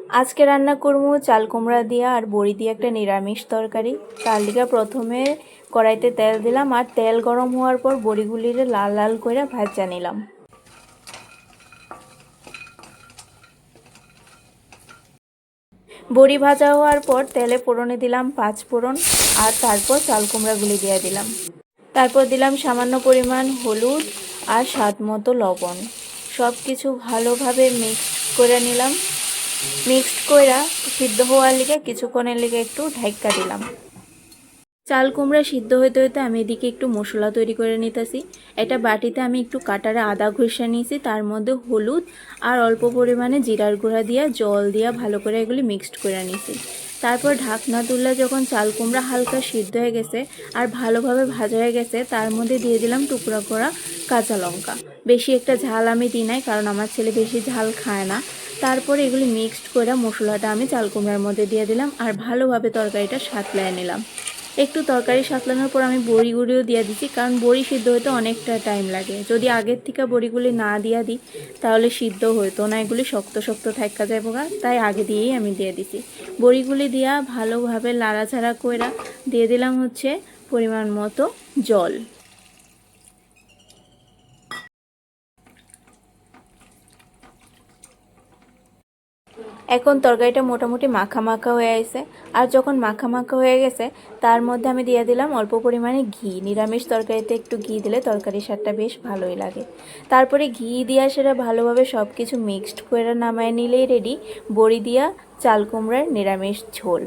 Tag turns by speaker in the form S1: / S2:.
S1: আজকে রান্না করবো চাল কুমড়া দিয়া আর বড়ি দিয়ে একটা নিরামিষ তরকারি। তার লিগে প্রথমে কড়াইতে তেল দিলাম আর তেল গরম হওয়ার পর বড়িগুলিরে লাল লাল করে ভাজা নিলাম। বড়ি ভাজা হওয়ার পর তেলে ফোড়নে দিলাম 5 ফোড়ন আর তারপর চাল কুমড়াগুলি দিয়ে দিলাম। তারপর দিলাম সামান্য পরিমাণ হলুদ আর স্বাদ মতো লবণ। সব কিছু ভালোভাবে মিক্সড করে নিলাম। মিক্সড কইরা সিদ্ধ হওয়ার লিগে কিছুক্ষণের লিগে একটু ঢাইকা দিলাম। চাল কুমড়া সিদ্ধ হইতে হইতে আমি এদিকে একটু মশলা তৈরি করে নিতেছি। এটা বাটিতে আমি একটু কাটারে আদা ঘষে নিয়েছি, তার মধ্যে হলুদ আর অল্প পরিমাণে জিরার গুঁড়া দিয়া জল দিয়া ভালো করে এগুলি মিক্সড করে নিয়েছি। তারপর ঢাকনা তুললে যখন চাল কুমড়া হালকা সিদ্ধ হয়ে গেছে আর ভালোভাবে ভাজা হয়ে গেছে, তার মধ্যে দিয়ে দিলাম টুকরা করা কাঁচা লঙ্কা। বেশি একটা ঝাল আমি দিই নাই, কারণ আমার ছেলে বেশি ঝাল খায় না। তারপর এগুলি মিক্সড করে মশলাটা আমি চাল কুমড়ার মধ্যে দিয়ে দিলাম আর ভালোভাবে তরকারিটা সাঁতলায় নিলাম। একটু তরকারি সাঁতলানোর পর আমি বড়িগুলিও দিয়ে দিচ্ছি, কারণ বড়ি সিদ্ধ হতে অনেকটা টাইম লাগে। যদি আগের থেকে বড়িগুলি না দিয়ে দিই তাহলে সিদ্ধ হতো না, এগুলি শক্ত শক্ত থাকা যায় বোকা, তাই আগে দিয়েই আমি দিয়ে দিছি। বড়িগুলি দিয়া ভালোভাবে লাড়াচাড়া করে দিয়ে দিলাম হচ্ছে পরিমাণ মতো জল। এখন তরকারিটা মোটামুটি মাখা মাখা হয়ে আছে। আর যখন মাখা মাখা হয়ে গেছে, তার মধ্যে আমি দিয়ে দিলাম অল্প পরিমাণে ঘি। নিরামিষ তরকারিতে একটু ঘি দিলে তরকারির স্বাদটা বেশ ভালোই লাগে। তারপরে ঘি দিয়া সেটা ভালোভাবে সব কিছু মিক্সড করে নামায় নিলেই রেডি বড়ি দিয়া চাল কুমড়ার নিরামিষ ঝোল।